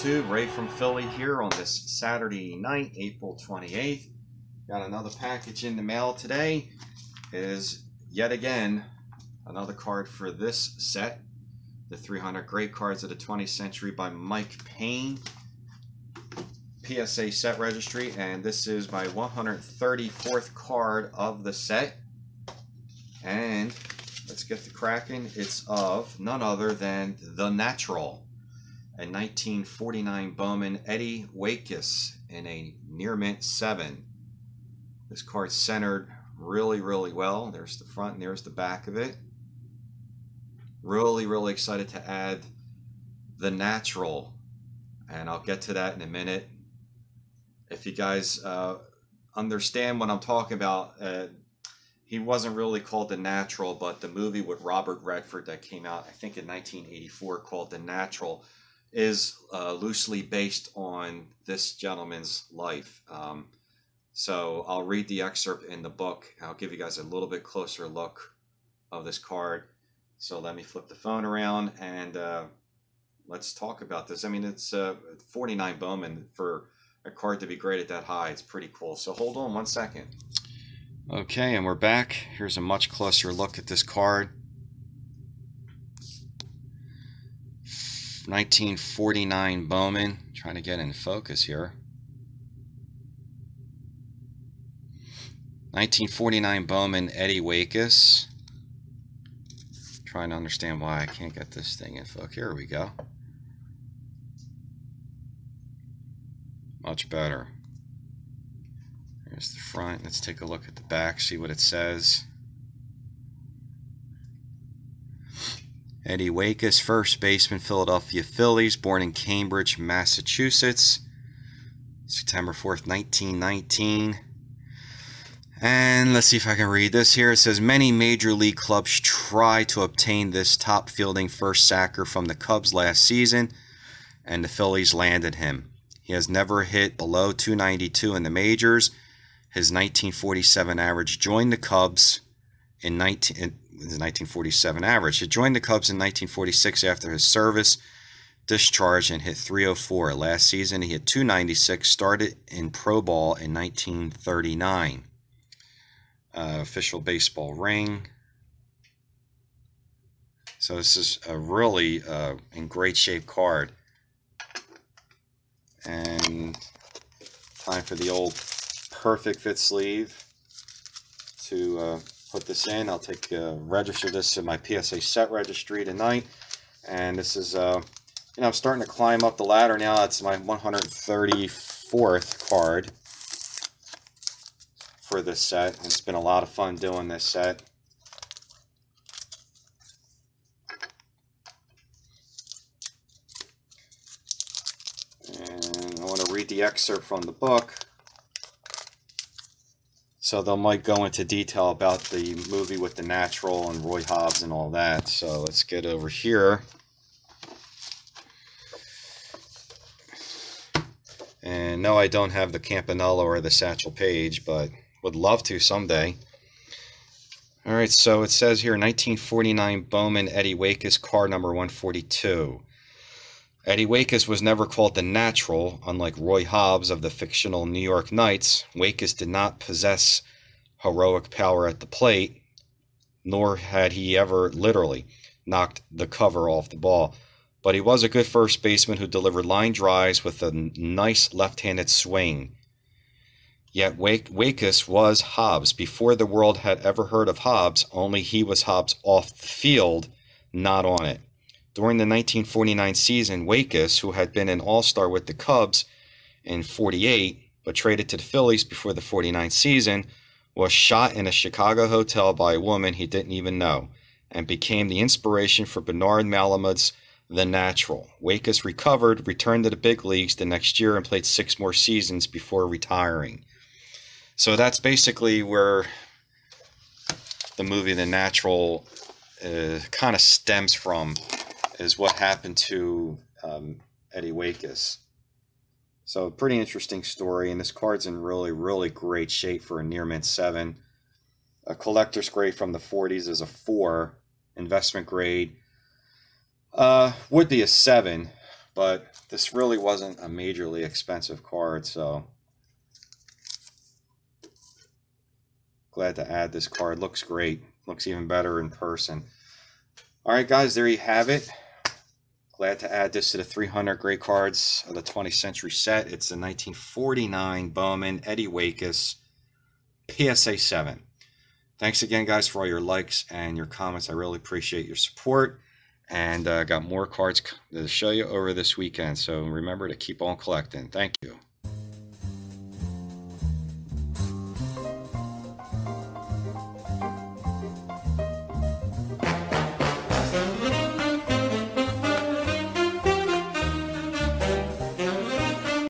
YouTube? Ray from Philly here on this Saturday night, April 28th. Got another package in the mail today. It is yet again another card for this set. The 300 Great Cards of the 20th Century by Mike Payne. PSA set registry, and this is my 134th card of the set. And let's get to cracking. It's of none other than The Natural, a 1949 Bowman Eddie Waitkus in a near mint 7. This card's centered really well. There's the front and there's the back of it. Really excited to add The Natural, and I'll get to that in a minute. If you guys understand what I'm talking about, he wasn't really called The Natural, but the movie with Robert Redford that came out, I think in 1984, called The Natural, is loosely based on this gentleman's life. So I'll read the excerpt in the book. I'll give you guys a little bit closer look of this card. So let me flip the phone around and let's talk about this. I mean, it's 49 Bowman. For a card to be graded that high, it's pretty cool. So hold on one second. Okay, and we're back. Here's a much closer look at this card. 1949 Bowman. Trying to get in focus here. 1949 Bowman Eddie Waitkus. Trying to understand why I can't get this thing in focus. Here we go. Much better. There's the front. Let's take a look at the back, see what it says. Eddie Waitkus, first baseman, Philadelphia Phillies, born in Cambridge, Massachusetts, September 4th, 1919. And let's see if I can read this here. It says, many major league clubs try to obtain this top fielding first sacker from the Cubs last season, and the Phillies landed him. He has never hit below 292 in the majors. His 1947 average joined the Cubs in 1947 average. He joined the Cubs in 1946 after his service discharge and hit 304. Last season he hit 296, started in pro ball in 1939. Official baseball ring. So this is a really in great shape card. And time for the old perfect fit sleeve to put this in. I'll register this to my PSA set registry tonight. And this is, I'm starting to climb up the ladder now. It's my 134th card for this set. It's been a lot of fun doing this set. And I want to read the excerpt from the book. So they might go into detail about the movie with The Natural and Roy Hobbs and all that. So let's get over here. And no, I don't have the Campanella or the Satchel Paige, but would love to someday. All right, so it says here, 1949 Bowman Eddie Waitkus, card number 142. Eddie Waitkus was never called The Natural. Unlike Roy Hobbs of the fictional New York Knights, Waitkus did not possess heroic power at the plate, nor had he ever literally knocked the cover off the ball. But he was a good first baseman who delivered line drives with a nice left-handed swing. Yet Waitkus was Hobbs. Before the world had ever heard of Hobbs, only he was Hobbs off the field, not on it. During the 1949 season, Waitkus, who had been an all-star with the Cubs in '48, but traded to the Phillies before the '49 season, was shot in a Chicago hotel by a woman he didn't even know, and became the inspiration for Bernard Malamud's The Natural. Waitkus recovered, returned to the big leagues the next year, and played 6 more seasons before retiring. So that's basically where the movie The Natural kind of stems from, is what happened to Eddie Waitkus. So pretty interesting story, and this card's in really great shape for a near mint 7. A collector's grade from the 40s is a 4. Investment grade would be a 7, But this really wasn't a majorly expensive card, so glad to add this card. Looks great. Looks even better in person. All right, guys, there you have it. Glad to add this to the 300 great cards of the 20th century set. It's the 1949 Bowman Eddie Waitkus PSA 7. Thanks again, guys, for all your likes and your comments. I really appreciate your support. And got more cards to show you over this weekend. So remember to keep on collecting. Thank you.